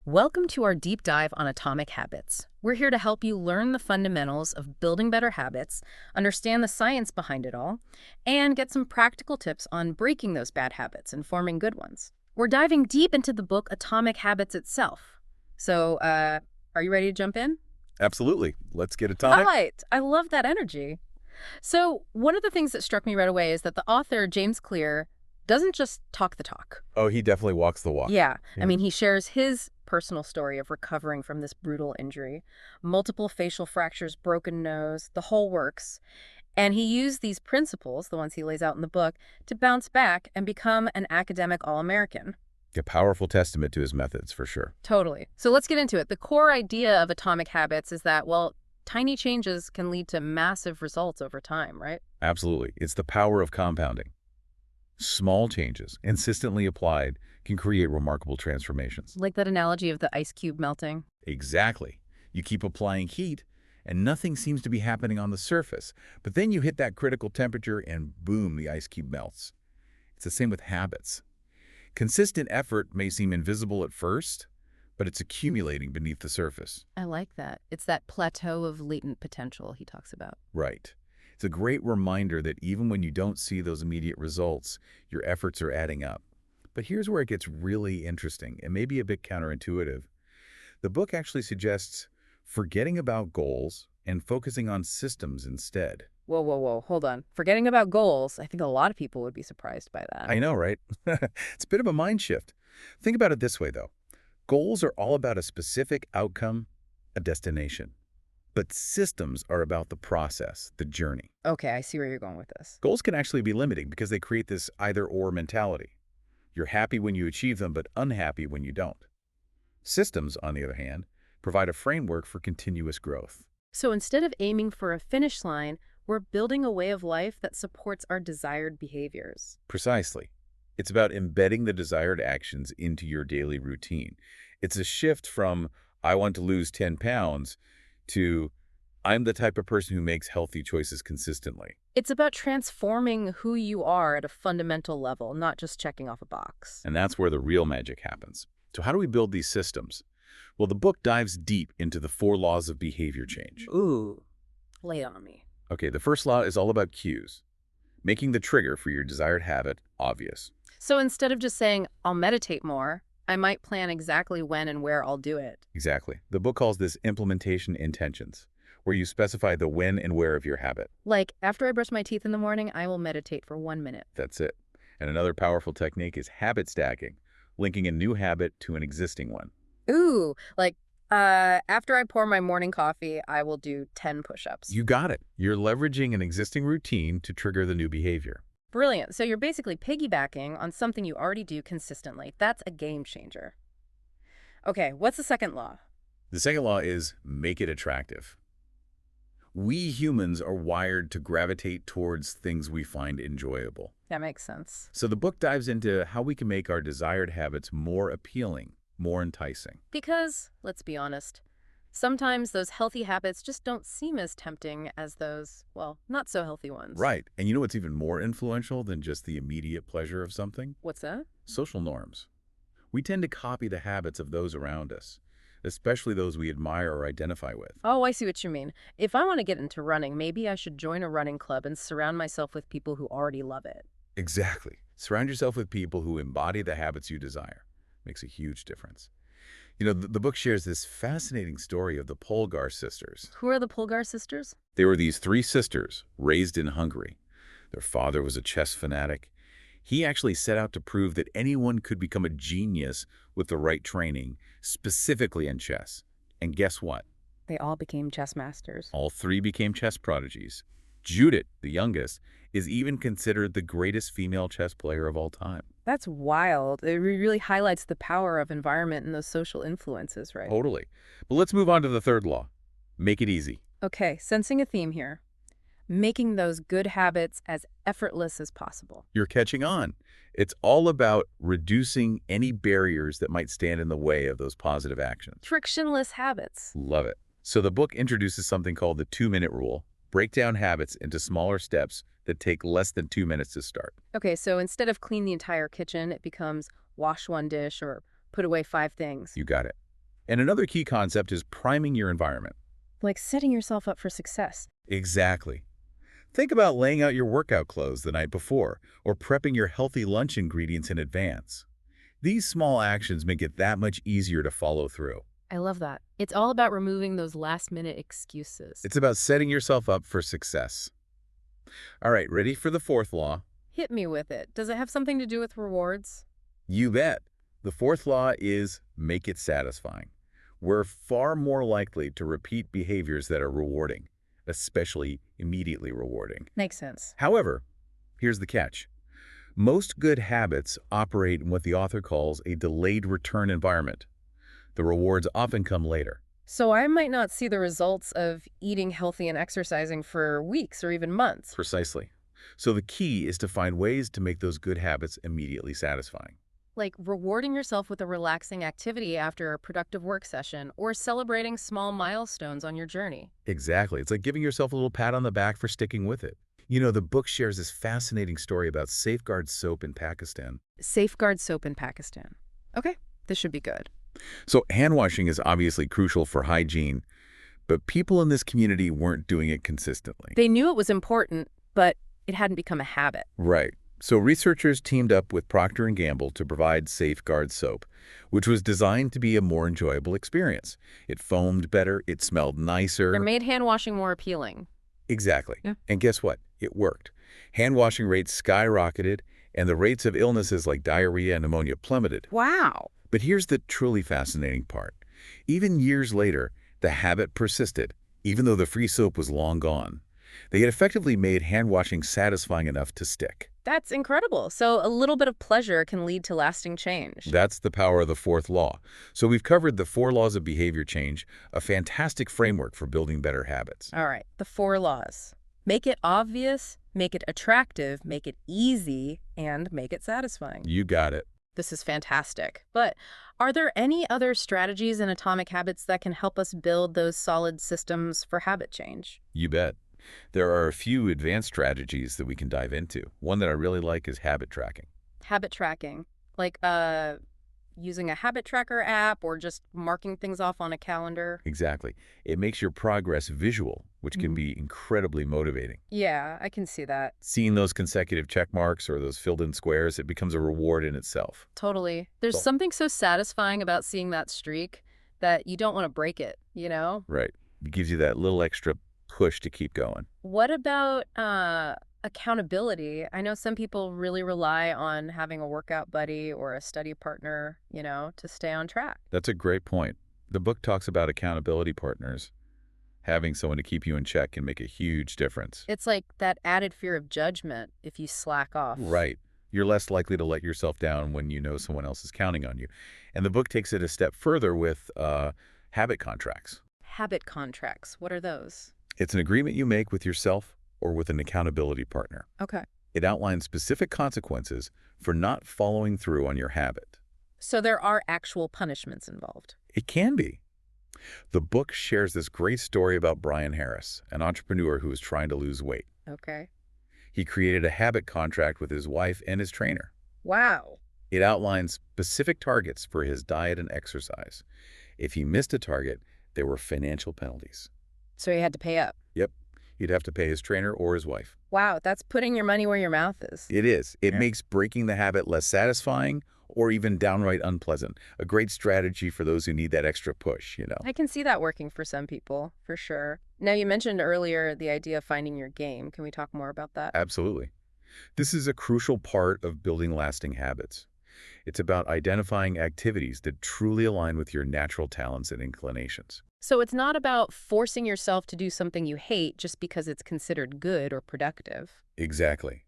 Welcome to our deep dive on atomic habits. We're here to help you learn the fundamentals of building better habits, understand the science behind it all, and get some practical tips on breaking those bad habits and forming good ones. We're diving deep into the book Atomic Habits itself. So, are you ready to jump in? Absolutely. Let's get All atomic. right. I love that energy. So, one of the things that struck me right away is that the author, James Clear, doesn't just talk the talk. Oh, he definitely walks the walk. Yeah. I Yeah. mean, he shares his personal story of recovering from this brutal injury, multiple facial fractures, broken nose, the whole works. And he used these principles, the ones he lays out in the book, to bounce back and become an academic All-American. A powerful testament to his methods, for sure. Totally. So let's get into it. The core idea of atomic habits is that, well, tiny changes can lead to massive results over time, right? Absolutely. It's the power of compounding. Small changes, consistently applied, can create remarkable transformations. Like that analogy of the ice cube melting. Exactly. You keep applying heat, and nothing seems to be happening on the surface. But then you hit that critical temperature, and boom, the ice cube melts. It's the same with habits. Consistent effort may seem invisible at first, but it's accumulating beneath the surface. I like that. It's that plateau of latent potential he talks about. Right. It's a great reminder that even when you don't see those immediate results, your efforts are adding up. But here's where it gets really interesting and maybe a bit counterintuitive. The book actually suggests forgetting about goals and focusing on systems instead. Whoa, whoa, whoa. Hold on. Forgetting about goals, I think a lot of people would be surprised by that. I know, right? It's a bit of a mind shift. Think about it this way, though. Goals are all about a specific outcome, a destination. But systems are about the process, the journey. Okay, I see where you're going with this. Goals can actually be limiting because they create this either-or mentality. You're happy when you achieve them, but unhappy when you don't. Systems, on the other hand, provide a framework for continuous growth. So instead of aiming for a finish line, we're building a way of life that supports our desired behaviors. Precisely. It's about embedding the desired actions into your daily routine. It's a shift from, I want to lose 10 pounds, to, I'm the type of person who makes healthy choices consistently. It's about transforming who you are at a fundamental level, not just checking off a box. And that's where the real magic happens. So how do we build these systems? Well, the book dives deep into the 4 laws of behavior change. Ooh, lay it on me. Okay, the first law is all about cues, making the trigger for your desired habit obvious. So instead of just saying, I'll meditate more, I might plan exactly when and where I'll do it. Exactly. The book calls this implementation intentions, where you specify the when and where of your habit. Like, after I brush my teeth in the morning, I will meditate for 1 minute. That's it. And another powerful technique is habit stacking, linking a new habit to an existing one. Ooh, like, after I pour my morning coffee, I will do 10 push-ups. You got it. You're leveraging an existing routine to trigger the new behavior. Brilliant. So you're basically piggybacking on something you already do consistently. That's a game changer. Okay, what's the second law? The second law is make it attractive. We humans are wired to gravitate towards things we find enjoyable. That makes sense. So the book dives into how we can make our desired habits more appealing, more enticing. Because, let's be honest, sometimes those healthy habits just don't seem as tempting as those, well, not so healthy ones. Right. And you know what's even more influential than just the immediate pleasure of something? What's that? Social norms. We tend to copy the habits of those around us, especially those we admire or identify with. Oh, I see what you mean. If I want to get into running, maybe I should join a running club and surround myself with people who already love it. Exactly. Surround yourself with people who embody the habits you desire. Makes a huge difference. You know, the book shares this fascinating story of the Polgar sisters. Who are the Polgar sisters? They were these 3 sisters raised in Hungary. Their father was a chess fanatic. He actually set out to prove that anyone could become a genius with the right training, specifically in chess. And guess what? They all became chess masters. All 3 became chess prodigies. Judith, the youngest, is even considered the greatest female chess player of all time. That's wild. It really highlights the power of environment and those social influences, right? Totally. But let's move on to the third law. Make it easy. Okay, sensing a theme here. Making those good habits as effortless as possible. You're catching on. It's all about reducing any barriers that might stand in the way of those positive actions. Frictionless habits. Love it. So the book introduces something called the 2-minute rule. Break down habits into smaller steps that take less than 2 minutes to start. Okay, so instead of clean the entire kitchen, it becomes wash 1 dish or put away 5 things. You got it. And another key concept is priming your environment. Like setting yourself up for success. Exactly. Think about laying out your workout clothes the night before or prepping your healthy lunch ingredients in advance. These small actions make it that much easier to follow through. I love that. It's all about removing those last-minute excuses. It's about setting yourself up for success. All right, ready for the fourth law? Hit me with it. Does it have something to do with rewards? You bet. The fourth law is make it satisfying. We're far more likely to repeat behaviors that are rewarding, especially immediately rewarding. Makes sense. However, here's the catch. Most good habits operate in what the author calls a delayed return environment. The rewards often come later. So I might not see the results of eating healthy and exercising for weeks or even months. Precisely. So the key is to find ways to make those good habits immediately satisfying. Like rewarding yourself with a relaxing activity after a productive work session or celebrating small milestones on your journey. Exactly. It's like giving yourself a little pat on the back for sticking with it. You know, the book shares this fascinating story about Safeguard soap in Pakistan. Safeguard soap in Pakistan. Okay, this should be good. So hand washing is obviously crucial for hygiene, but people in this community weren't doing it consistently. They knew it was important, but it hadn't become a habit. Right. So researchers teamed up with Procter & Gamble to provide Safeguard soap, which was designed to be a more enjoyable experience. It foamed better, it smelled nicer. They made hand washing more appealing. Exactly. Yeah. And guess what? It worked. Hand washing rates skyrocketed, and the rates of illnesses like diarrhea and pneumonia plummeted. Wow. But here's the truly fascinating part. Even years later, the habit persisted, even though the free soap was long gone. They had effectively made hand washing satisfying enough to stick. That's incredible. So a little bit of pleasure can lead to lasting change. That's the power of the fourth law. So we've covered the 4 laws of behavior change, a fantastic framework for building better habits. All right, the 4 laws. Make it obvious, make it attractive, make it easy, and make it satisfying. You got it. This is fantastic. But are there any other strategies in Atomic Habits that can help us build those solid systems for habit change? You bet. There are a few advanced strategies that we can dive into. One that I really like is habit tracking. Habit tracking, like using a habit tracker app or just marking things off on a calendar. Exactly. It makes your progress visual, which can be incredibly motivating. Yeah, I can see that. Seeing those consecutive check marks or those filled-in squares, it becomes a reward in itself. Totally. There's So- something so satisfying about seeing that streak that you don't want to break it, you know? Right. It gives you that little extra push to keep going. What about accountability? I know some people really rely on having a workout buddy or a study partner, to stay on track. That's a great point. The book talks about accountability partners. Having someone to keep you in check can make a huge difference. It's like that added fear of judgment if you slack off. Right. You're less likely to let yourself down when you know someone else is counting on you. And the book takes it a step further with habit contracts. Habit contracts, what are those? It's an agreement you make with yourself or with an accountability partner. Okay. It outlines specific consequences for not following through on your habit. So there are actual punishments involved. It can be. The book shares this great story about Brian Harris, an entrepreneur who was trying to lose weight. Okay. He created a habit contract with his wife and his trainer. Wow. It outlines specific targets for his diet and exercise. If he missed a target, there were financial penalties. So he had to pay up. Yep. He'd have to pay his trainer or his wife. Wow, that's putting your money where your mouth is. It is. It Yeah. makes breaking the habit less satisfying or even downright unpleasant. A great strategy for those who need that extra push. I can see that working for some people, for sure. Now, you mentioned earlier the idea of finding your game. Can we talk more about that? Absolutely. This is a crucial part of building lasting habits. It's about identifying activities that truly align with your natural talents and inclinations. So it's not about forcing yourself to do something you hate just because it's considered good or productive. Exactly.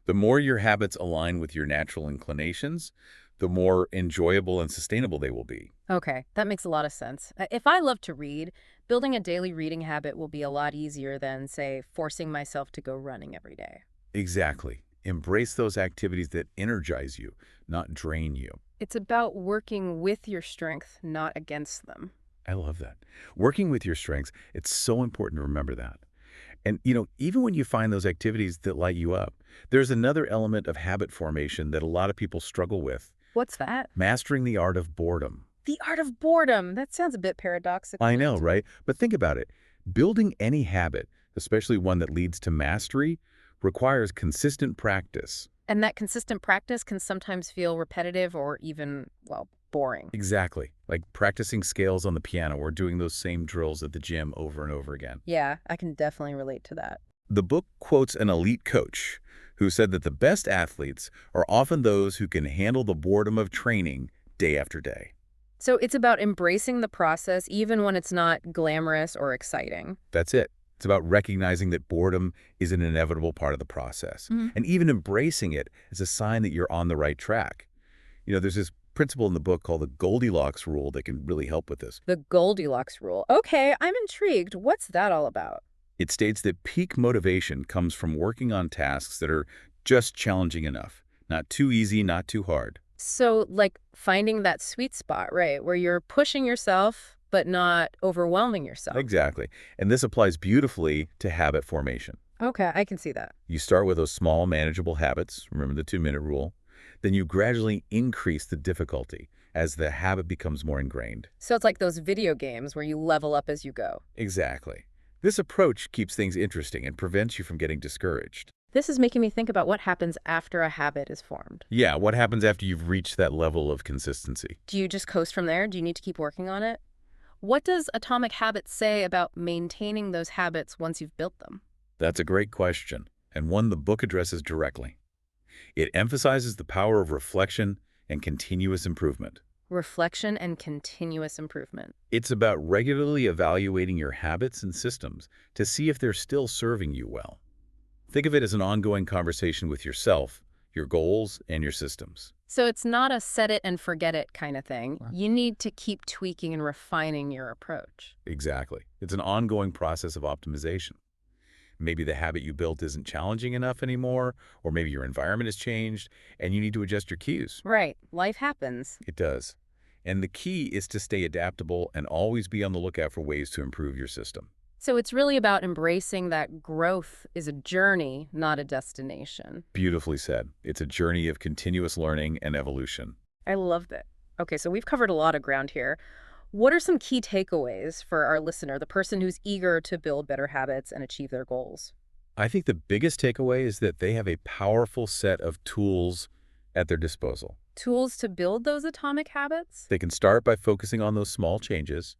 The more your habits align with your natural inclinations, the more enjoyable and sustainable they will be. Okay, that makes a lot of sense. If I love to read, building a daily reading habit will be a lot easier than, say, forcing myself to go running every day. Exactly. Embrace those activities that energize you, not drain you. It's about working with your strength, not against them. I love that. Working with your strengths, it's so important to remember that. And, even when you find those activities that light you up, there's another element of habit formation that a lot of people struggle with: What's that? mastering the art of boredom. The art of boredom. That sounds a bit paradoxical. I know, right? But think about it. Building any habit, especially one that leads to mastery, requires consistent practice. And that consistent practice can sometimes feel repetitive or even, well, boring. Exactly. Like practicing scales on the piano or doing those same drills at the gym over and over again. Yeah, I can definitely relate to that. The book quotes an elite coach who said that the best athletes are often those who can handle the boredom of training day after day. So it's about embracing the process even when it's not glamorous or exciting. That's it. It's about recognizing that boredom is an inevitable part of the process, Mhm. and even embracing it as a sign that you're on the right track. There's this principle in the book called the Goldilocks rule that can really help with this. The Goldilocks rule. Okay, I'm intrigued. What's that all about? It states that peak motivation comes from working on tasks that are just challenging enough. Not too easy, not too hard. So, like finding that sweet spot, right, where you're pushing yourself but not overwhelming yourself. Exactly. And this applies beautifully to habit formation. Okay, I can see that. You start with those small, manageable habits. Remember the 2-minute rule. Then you gradually increase the difficulty as the habit becomes more ingrained. So it's like those video games where you level up as you go. Exactly. This approach keeps things interesting and prevents you from getting discouraged. This is making me think about what happens after a habit is formed. Yeah, what happens after you've reached that level of consistency? Do you just coast from there? Do you need to keep working on it? What does Atomic Habits say about maintaining those habits once you've built them? That's a great question, and one the book addresses directly. It emphasizes the power of reflection and continuous improvement. Reflection and continuous improvement. It's about regularly evaluating your habits and systems to see if they're still serving you well. Think of it as an ongoing conversation with yourself, your goals, and your systems. So it's not a set it and forget it kind of thing. Right. You need to keep tweaking and refining your approach. Exactly. It's an ongoing process of optimization. Maybe the habit you built isn't challenging enough anymore, or maybe your environment has changed, and you need to adjust your cues. Right. Life happens. It does. And the key is to stay adaptable and always be on the lookout for ways to improve your system. So it's really about embracing that growth is a journey, not a destination. Beautifully said. It's a journey of continuous learning and evolution. I love that. Okay, so we've covered a lot of ground here. What are some key takeaways for our listener, the person who's eager to build better habits and achieve their goals? I think the biggest takeaway is that they have a powerful set of tools at their disposal. Tools to build those atomic habits? They can start by focusing on those small changes,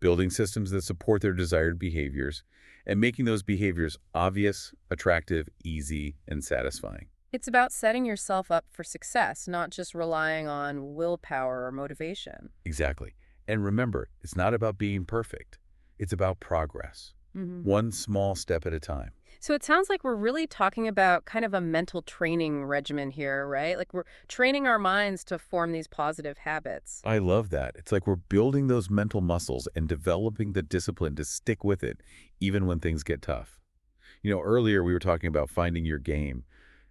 building systems that support their desired behaviors, and making those behaviors obvious, attractive, easy, and satisfying. It's about setting yourself up for success, not just relying on willpower or motivation. Exactly. And remember, it's not about being perfect. It's about progress, Hmm. one small step at a time. So it sounds like we're really talking about kind of a mental training regimen here, right? Like we're training our minds to form these positive habits. I love that. It's like we're building those mental muscles and developing the discipline to stick with it, even when things get tough. Earlier we were talking about finding your game,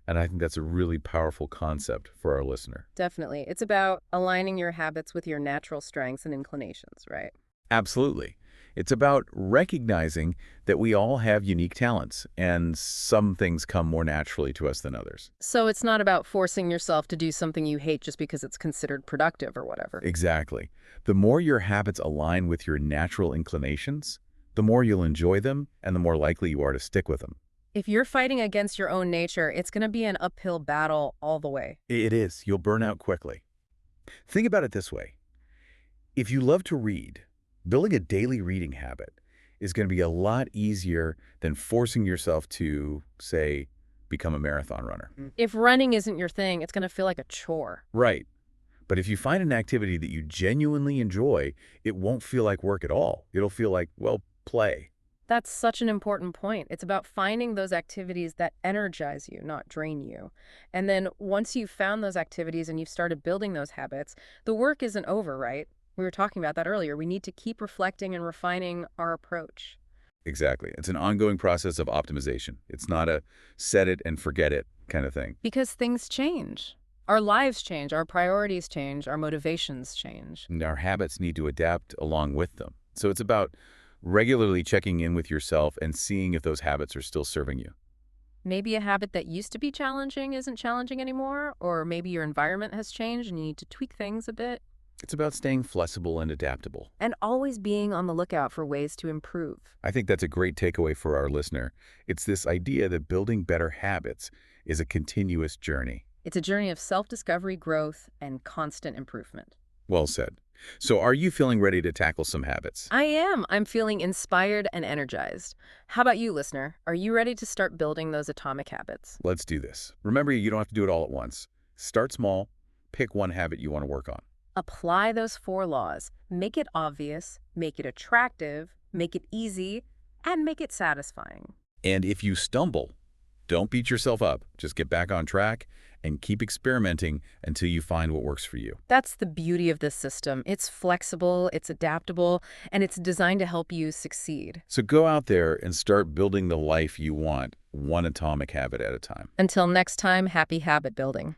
and I think that's a really powerful concept for our listener. Definitely. It's about aligning your habits with your natural strengths and inclinations, right? Absolutely. It's about recognizing that we all have unique talents, and some things come more naturally to us than others. So it's not about forcing yourself to do something you hate just because it's considered productive or whatever. Exactly. The more your habits align with your natural inclinations, the more you'll enjoy them and the more likely you are to stick with them. If you're fighting against your own nature, it's going to be an uphill battle all the way. It is. You'll burn out quickly. Think about it this way. If you love to read, building a daily reading habit is going to be a lot easier than forcing yourself to, say, become a marathon runner. If running isn't your thing, it's going to feel like a chore. Right. But if you find an activity that you genuinely enjoy, it won't feel like work at all. It'll feel like, well, play. That's such an important point. It's about finding those activities that energize you, not drain you. And then once you've found those activities and you've started building those habits, the work isn't over, right? We were talking about that earlier. We need to keep reflecting and refining our approach. Exactly. It's an ongoing process of optimization. It's not a set it and forget it kind of thing. Because things change. Our lives change, our priorities change, our motivations change. And our habits need to adapt along with them. So it's about regularly checking in with yourself and seeing if those habits are still serving you. Maybe a habit that used to be challenging isn't challenging anymore, or maybe your environment has changed and you need to tweak things a bit. It's about staying flexible and adaptable. and always being on the lookout for ways to improve. I think that's a great takeaway for our listener. It's this idea that building better habits is a continuous journey. It's a journey of self-discovery, growth, and constant improvement. Well said. So are you feeling ready to tackle some habits? I am. I'm feeling inspired and energized. How about you, listener? Are you ready to start building those atomic habits? Let's do this. Remember, you don't have to do it all at once. Start small. Pick one habit you want to work on. Apply those 4 laws. Make it obvious, make it attractive, make it easy, and make it satisfying. And if you stumble, don't beat yourself up. Just get back on track and keep experimenting until you find what works for you. That's the beauty of this system. It's flexible, it's adaptable, and it's designed to help you succeed. So go out there and start building the life you want, one atomic habit at a time. Until next time, happy habit building.